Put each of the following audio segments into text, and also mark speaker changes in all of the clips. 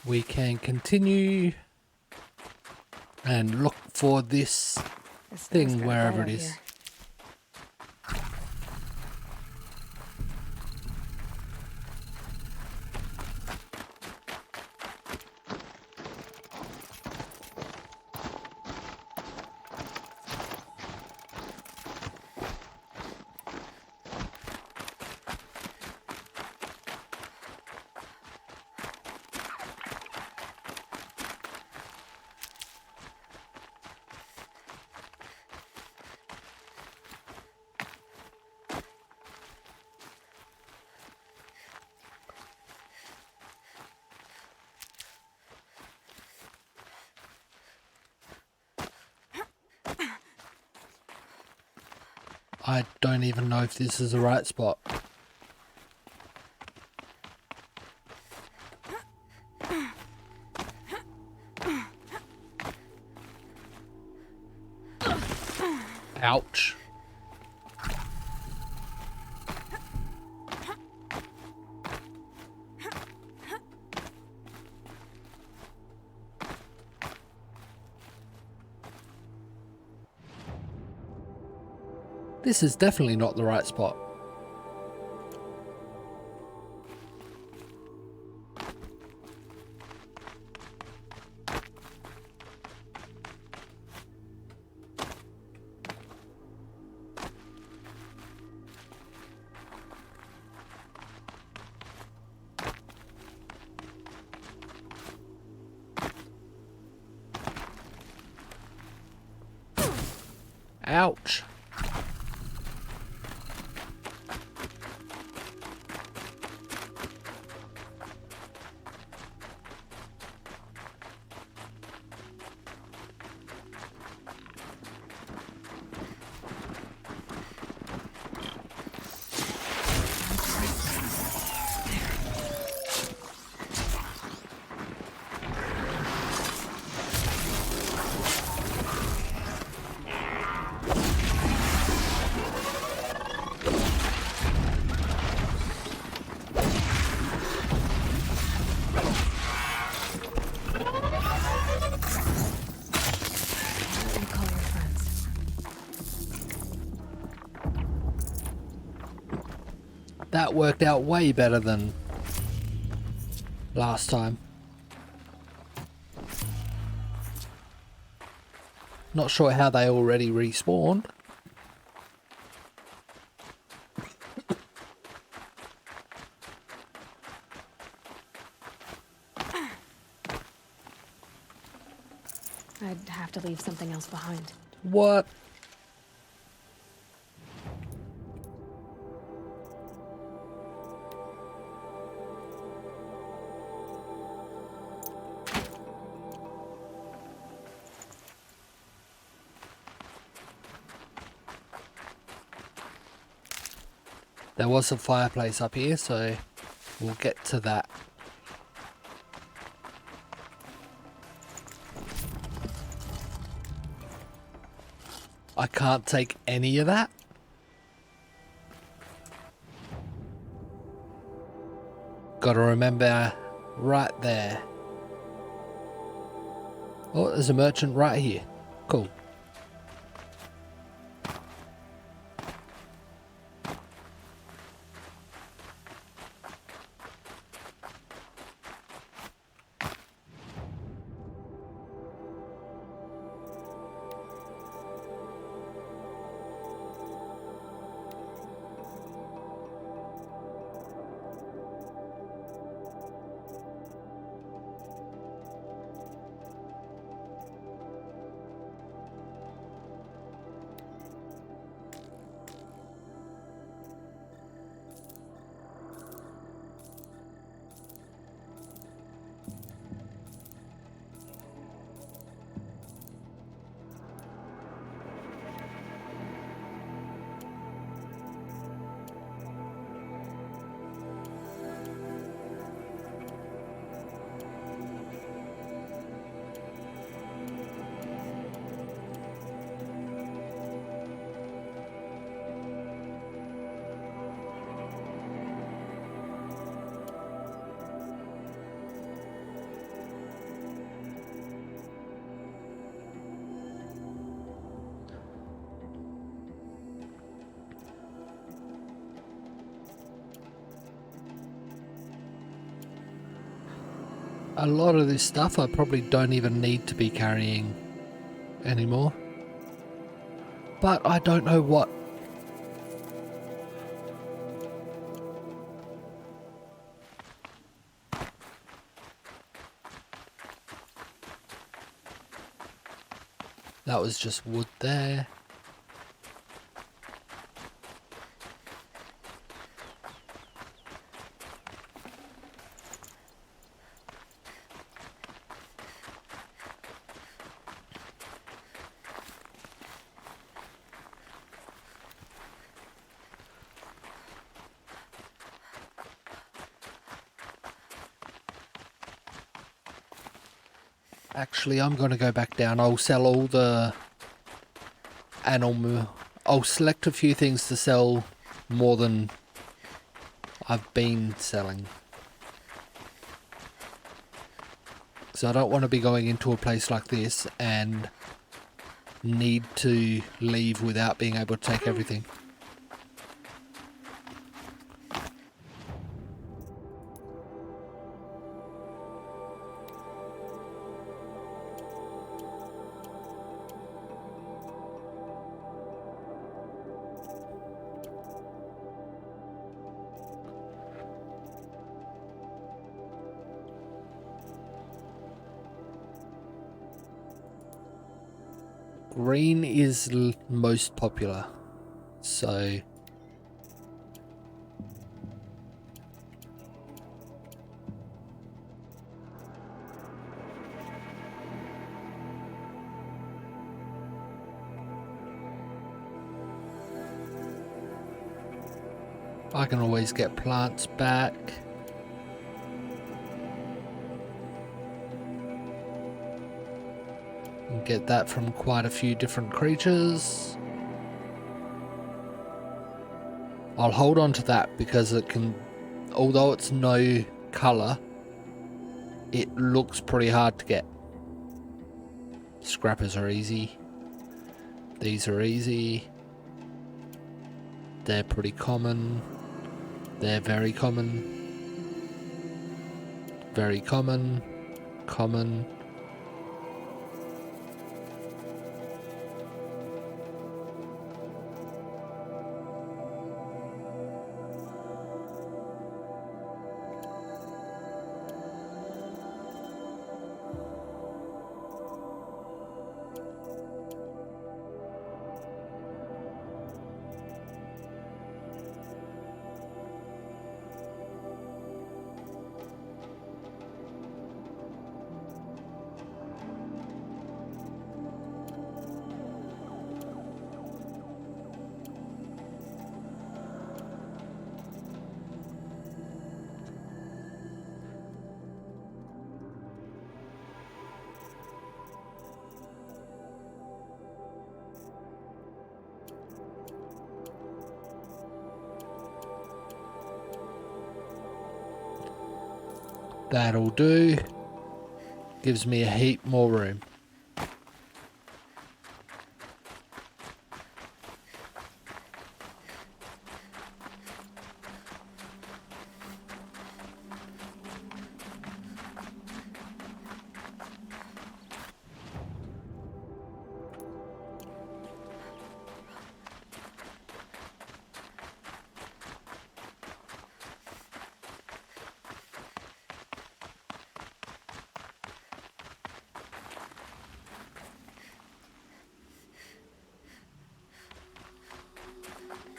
Speaker 1: we can continue and look for this thing wherever it is. I don't even know if this is the right spot. Ouch. This is definitely not the right spot. Ouch. That worked out way better than last time. Not sure how they already respawned.
Speaker 2: I'd have to leave something else behind.
Speaker 1: What? There was a fireplace up here, so we'll get to that. I can't take any of that. Gotta remember right there. Oh, there's a merchant right here. Cool. A lot of this stuff I probably don't even need to be carrying anymore. But I don't know what. That was just wood there. Actually, I'm going to go back down. I'll sell all the animal. I'll select a few things to sell more than I've been selling. So I don't want to be going into a place like this and need to leave without being able to take everything. Green is most popular, so I can always get plants back. And get that from quite a few different creatures. I'll hold on to that because it can, although it's no colour, it looks pretty hard to get. Scrappers are easy. These are easy. They're pretty common. They're very common. Very common. Common. That'll do. Gives me a heap more room.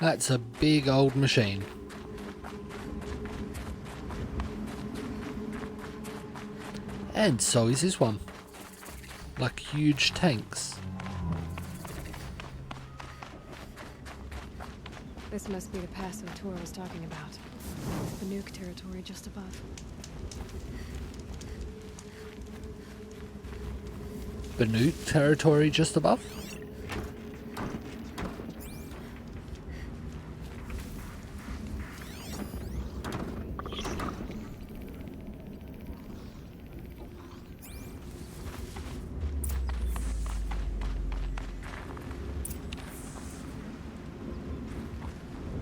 Speaker 1: That's a big old machine. And so is this one. Like huge tanks.
Speaker 2: This must be the pass O'Toole was talking about. The nuke territory just above.
Speaker 1: The nuke territory just above?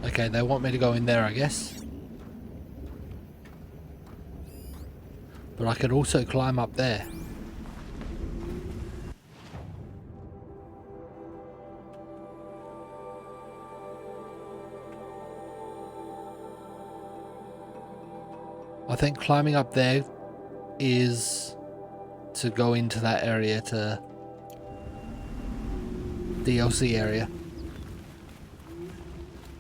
Speaker 1: Okay, they want me to go in there, I guess. But I could also climb up there. I think climbing up there is to go into that area, to DLC area.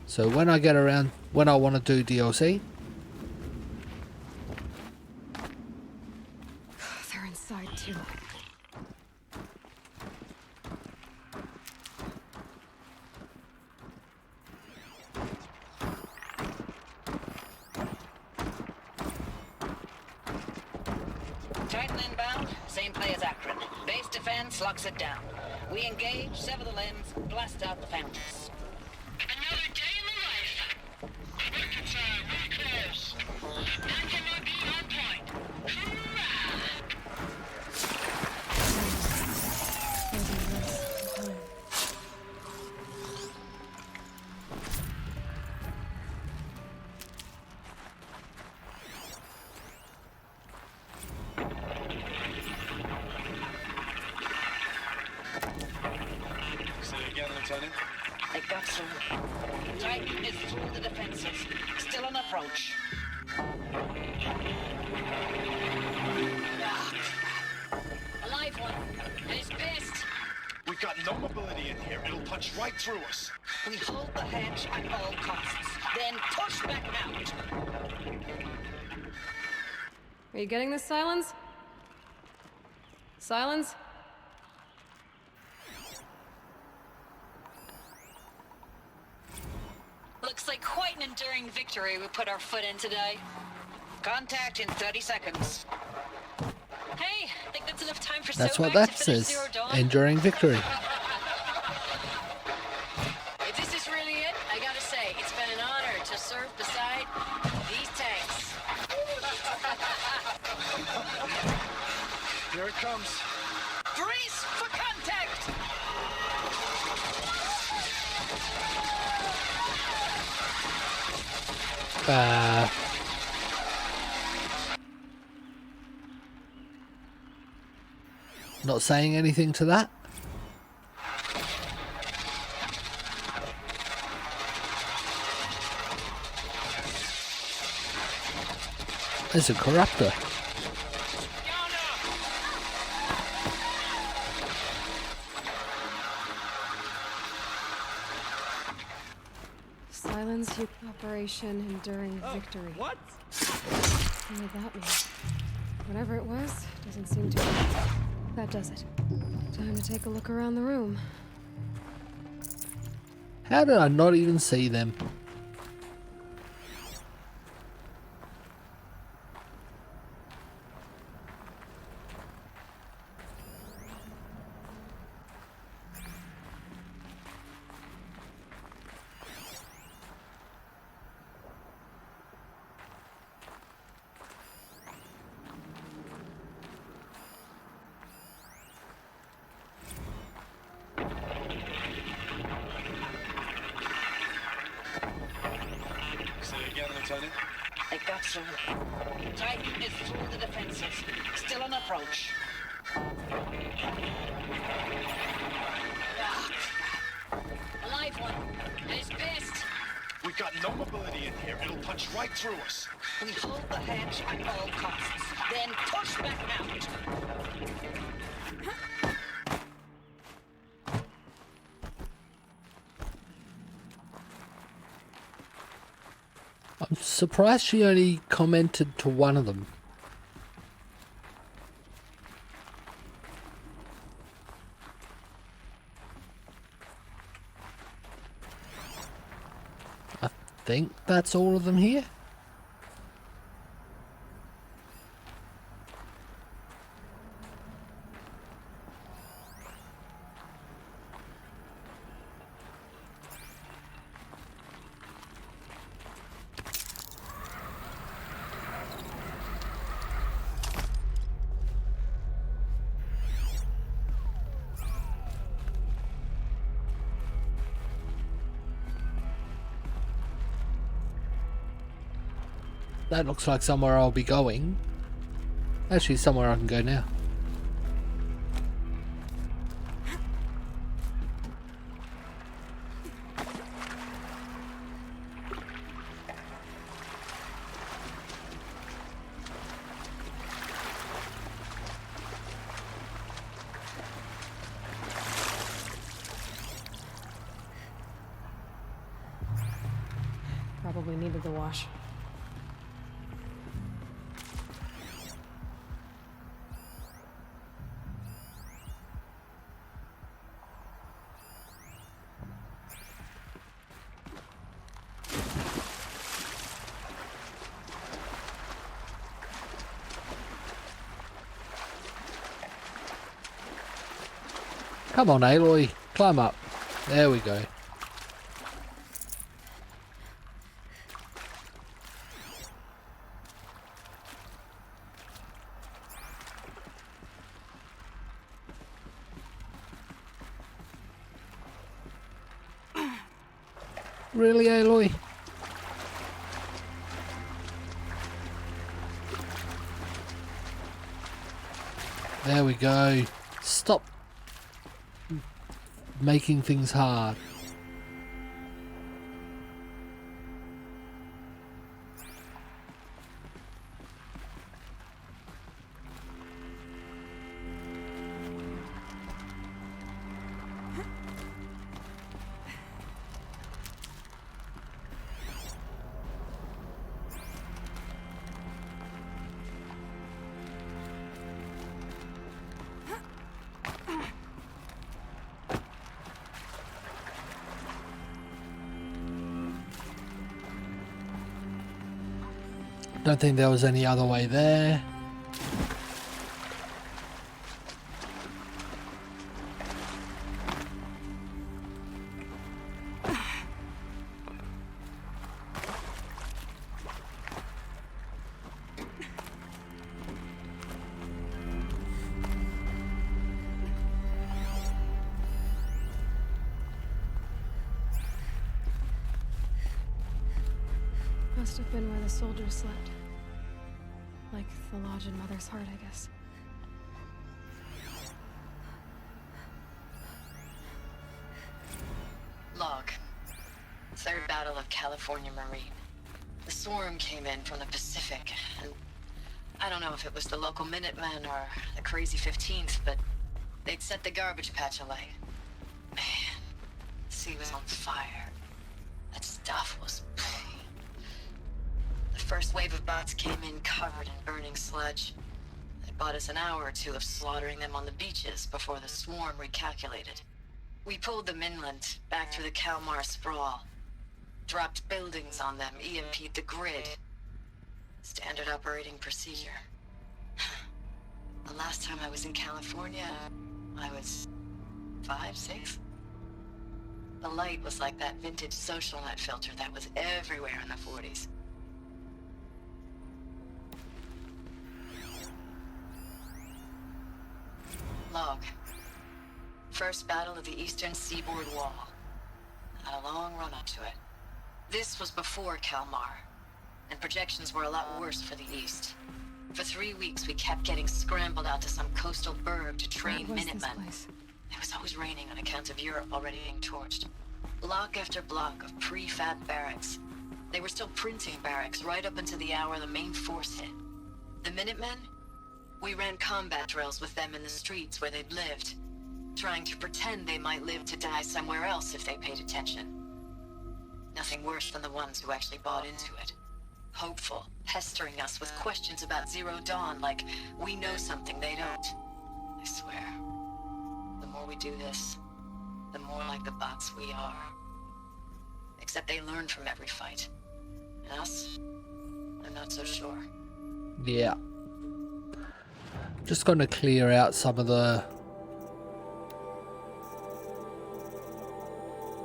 Speaker 1: So when I get around, when I want to do DLC,
Speaker 2: They're inside too.
Speaker 3: Titan inbound, same play as Akron. Base defense locks it down. We engage, sever the limbs, blast out the fountains.
Speaker 4: Another day in the life. Record time, really close. 90 might be on point. Hoorah!
Speaker 5: Say again, Lieutenant.
Speaker 3: I got some. Titan is through the defenses. Still on approach. A live one. And he's pissed.
Speaker 5: We've got no mobility in here. It'll punch right through us.
Speaker 3: We hold the hedge at all costs. Then push back out.
Speaker 2: Are you getting this, Silence? Silence?
Speaker 6: Looks like quite an enduring victory we put our foot in today.
Speaker 3: Contact in 30 seconds.
Speaker 6: Hey, I think that's enough time for
Speaker 1: that's what
Speaker 6: Sobek
Speaker 1: that
Speaker 6: to finish
Speaker 1: says.
Speaker 6: Zero Dawn.
Speaker 1: Enduring victory.
Speaker 6: If this is really it, I gotta say, it's been an honor to serve beside these tanks.
Speaker 5: Here it comes.
Speaker 3: Brace for contact!
Speaker 1: Not saying anything to that. There's a corruptor.
Speaker 2: Silence you. Operation Enduring Victory.
Speaker 7: What?
Speaker 2: What did that mean? Whatever it was, doesn't seem to. That does it. Time to take a look around the room.
Speaker 1: How did I not even see them?
Speaker 5: Say again, Lieutenant.
Speaker 3: I got some. Titan is through the defenses. Still on approach.
Speaker 6: A live one. And he's pissed.
Speaker 5: We've got no mobility in here. It'll punch right through us.
Speaker 3: We hold the hedge at all costs. Then push back out.
Speaker 1: I'm surprised she only commented to one of them. I think that's all of them here. That looks like somewhere I'll be going. Actually, somewhere I can go now.
Speaker 2: Probably needed the wash.
Speaker 1: Come on, Aloy. Climb up. There we go. Really, Aloy? There we go. Stop making things hard. Don't think there was any other way there.
Speaker 2: Must have been where the soldiers slept. Like the lodge in Mother's Heart, I guess.
Speaker 6: Log. Third Battle of California Marine. The swarm came in from the Pacific, and I don't know if it was the local Minutemen or the crazy 15th, but they'd set the garbage patch alight. Man, the sea was on fire. That stuff was... The first wave of bots came in covered in burning sludge. It bought us an hour or two of slaughtering them on the beaches before the swarm recalculated. We pulled them inland, back through the Kalmar sprawl. Dropped buildings on them, EMP'd the grid. Standard operating procedure. The last time I was in California, I was 5, 6? The light was like that vintage social net filter that was everywhere in the 40s. Log. First battle of the eastern seaboard wall. Had a long run up to it. This was before Kalmar, and projections were a lot worse for the east. For 3 weeks, we kept getting scrambled out to some coastal burg to train
Speaker 2: What was this
Speaker 6: Minutemen.
Speaker 2: place?
Speaker 6: It was always raining on account of Europe already being torched. Block after block of prefab barracks. They were still printing barracks right up until the hour the main force hit. The Minutemen? We ran combat drills with them in the streets where they'd lived, trying to pretend they might live to die somewhere else if they paid attention. Nothing worse than the ones who actually bought into it. Hopeful, pestering us with questions about Zero Dawn like we know something they don't. I swear, the more we do this, the more like the bots we are. Except they learn from every fight. And us? I'm not so sure.
Speaker 1: Yeah. Just going to clear out some of the...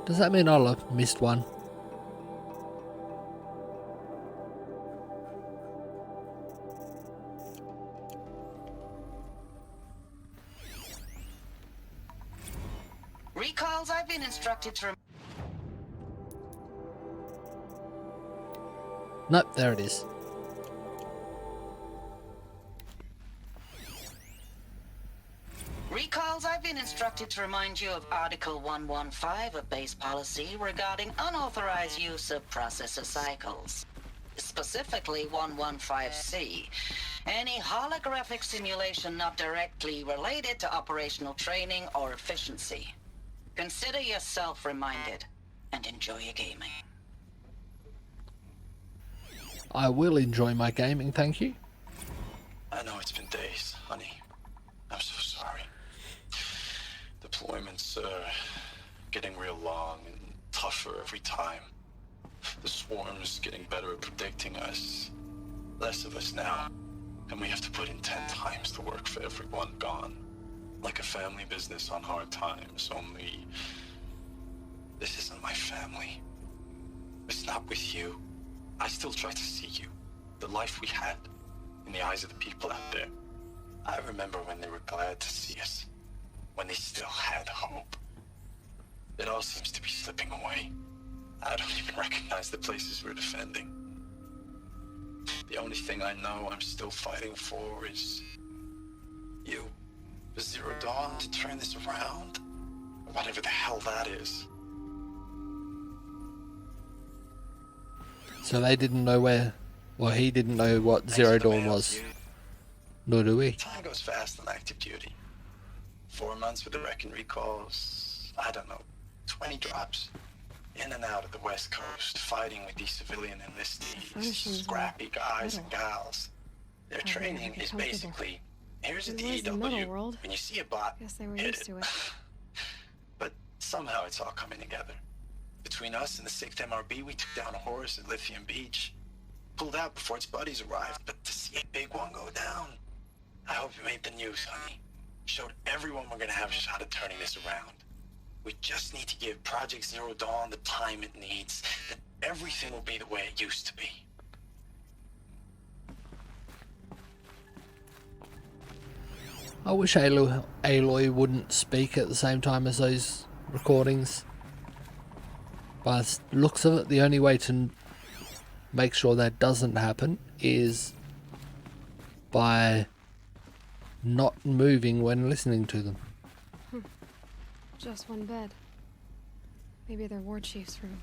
Speaker 1: Does that mean I'll have missed one?
Speaker 3: Recalls, I've been instructed to...
Speaker 1: Nope, there it is.
Speaker 3: Charles, I've been instructed to remind you of Article 115 of base policy regarding unauthorized use of processor cycles. Specifically 115C. Any holographic simulation not directly related to operational training or efficiency. Consider yourself reminded and enjoy your gaming.
Speaker 1: I will enjoy my gaming, thank you.
Speaker 5: I know it's been days, honey. I'm so sorry. Deployments are getting real long and tougher every time. The swarm's getting better at predicting us. Less of us now. And we have to put in 10 times the work for everyone gone. Like a family business on hard times, only... this isn't my family. It's not with you. I still try to see you. The life we had. In the eyes of the people out there. I remember when they were glad to see us. When they still had hope. It all seems to be slipping away. I don't even recognize the places we're defending. The only thing I know I'm still fighting for is... you. The Zero Dawn to turn this around. Or whatever the hell that is.
Speaker 1: So they didn't know where... well, he didn't know what Zero Dawn was. Nor do we.
Speaker 5: Time goes fast on active duty. 4 months with the Reckon recalls. I don't know. 20 drops. In and out of the West Coast, fighting with these civilian enlistees, scrappy guys and gals. Their training is basically, here's a DEW, when you see a bot,
Speaker 2: Guess they were
Speaker 5: hit
Speaker 2: used
Speaker 5: it.
Speaker 2: to it.
Speaker 5: But somehow it's all coming together. Between us and the 6th MRB, we took down a horse at Lithium Beach. Pulled out before its buddies arrived, but to see a big one go down, I hope you made the news, honey. Showed everyone we're gonna have a shot at turning this around. We just need to give Project Zero Dawn the time it needs, then everything will be the way it used to be.
Speaker 1: I wish Aloy wouldn't speak at the same time as those recordings. By the looks of it, the only way to make sure that doesn't happen is by not moving when listening to them.
Speaker 2: Just one bed. Maybe their war chief's room.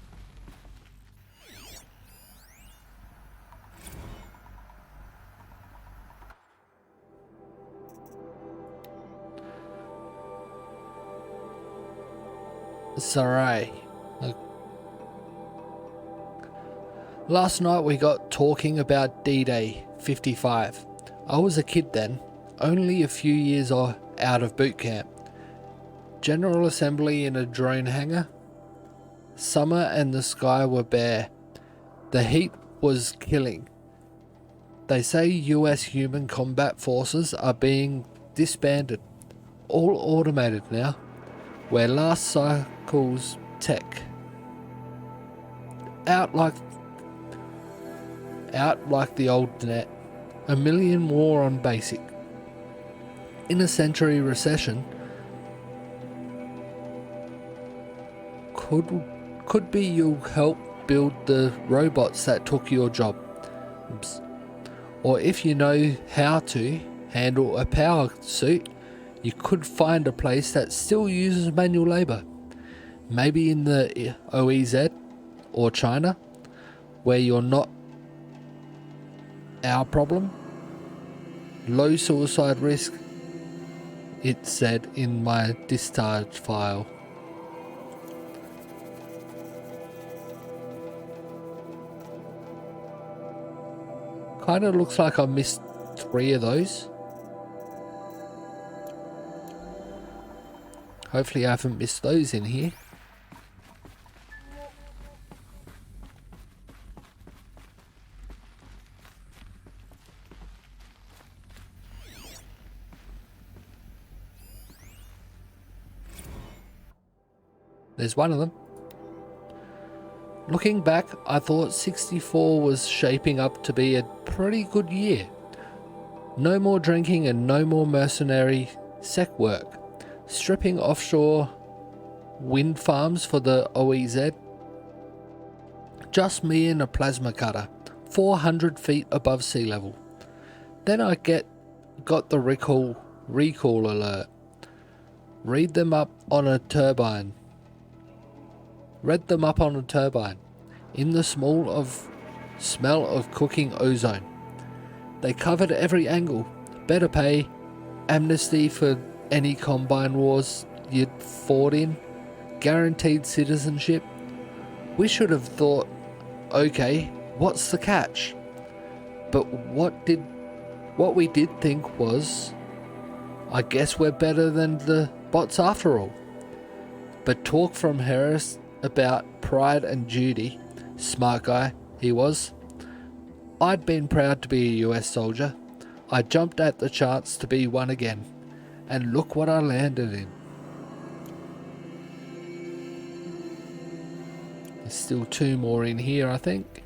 Speaker 1: Sarai. Last night we got talking about D-Day 55. I was a kid then, only a few years out of boot camp. General assembly in a drone hangar. Summer and the sky were bare. The heat was killing. They say US human combat forces are being disbanded. All automated now. Where last cycle's tech. Out like the old net. A million more on basic. In a century recession. Could be you'll help build the robots that took your job. Oops. Or if you know how to handle a power suit, you could find a place that still uses manual labor. Maybe in the OEZ or China, where you're not our problem. Low suicide risk, it said in my discharge file. Kind of looks like I missed 3 of those. Hopefully I haven't missed those in here. There's one of them. Looking back, I thought 64 was shaping up to be a pretty good year. No more drinking and no more mercenary sec work. Stripping offshore wind farms for the OEZ. Just me and a plasma cutter, 400 feet above sea level. Then I got the recall alert. Read them up on a turbine. In the smell of cooking ozone. They covered every angle. Better pay, amnesty for any Combine wars you'd fought in, guaranteed citizenship. We should have thought, okay, what's the catch? But what we did think was, I guess we're better than the bots after all. But talk from Harris about pride and duty, smart guy he was. I'd been proud to be a US soldier. I jumped at the chance to be one again. And look what I landed in. There's still 2 more in here, I think.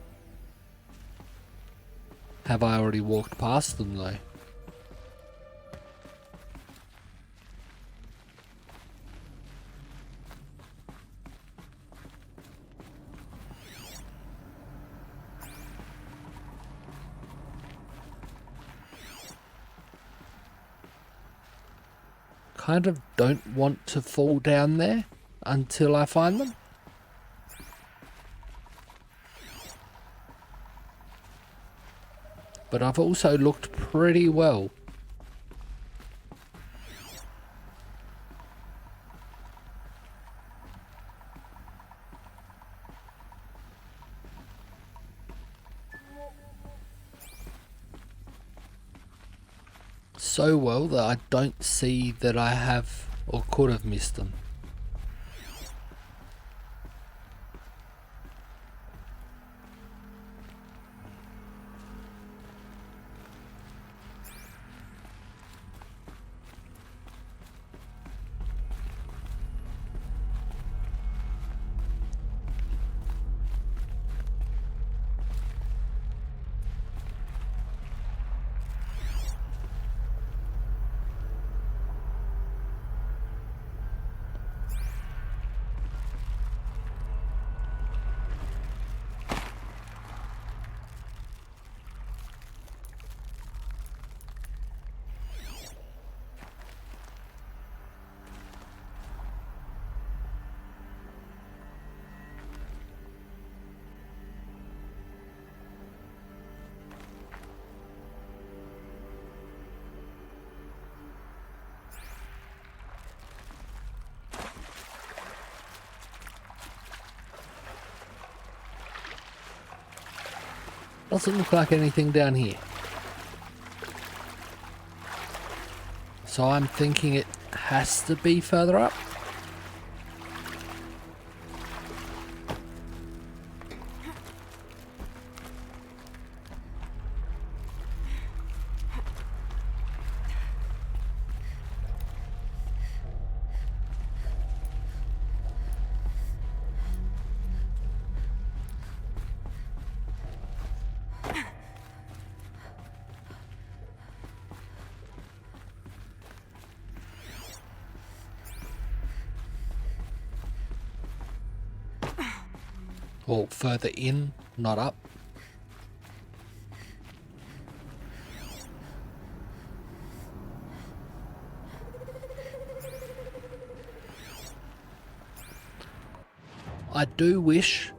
Speaker 1: Have I already walked past them though? Kind of don't want to fall down there until I find them. But I've also looked pretty well. So well that I don't see that I have or could have missed them. Doesn't look like anything down here. So I'm thinking it has to be further up. Or further in, not up. I do wish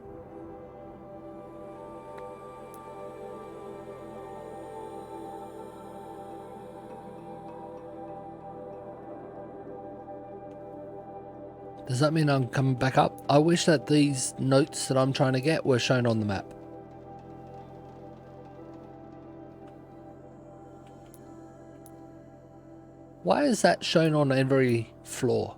Speaker 1: Does that mean I'm coming back up? I wish that these notes that I'm trying to get were shown on the map. Why is that shown on every floor?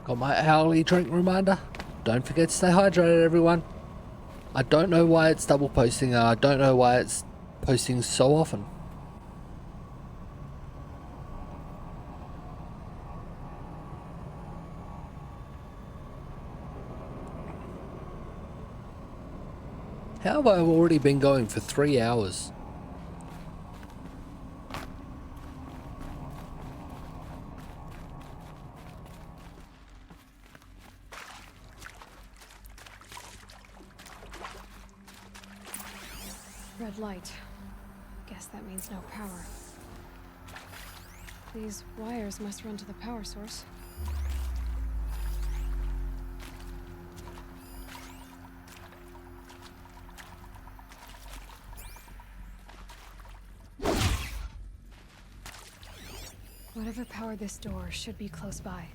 Speaker 1: Got my hourly drink reminder. Don't forget to stay hydrated, everyone. I don't know why it's double posting, and I don't know why it's posting so often. How have I already been going for 3 hours?
Speaker 2: Red light. Guess that means no power. These wires must run to the power source. Whatever powered this door should be close by.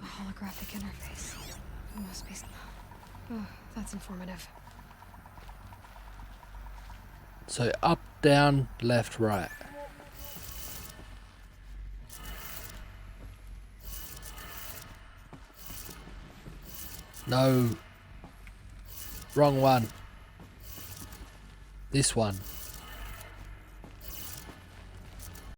Speaker 2: A holographic interface. Must be some... Oh, that's informative.
Speaker 1: So up, down, left, right. No. Wrong one. This one.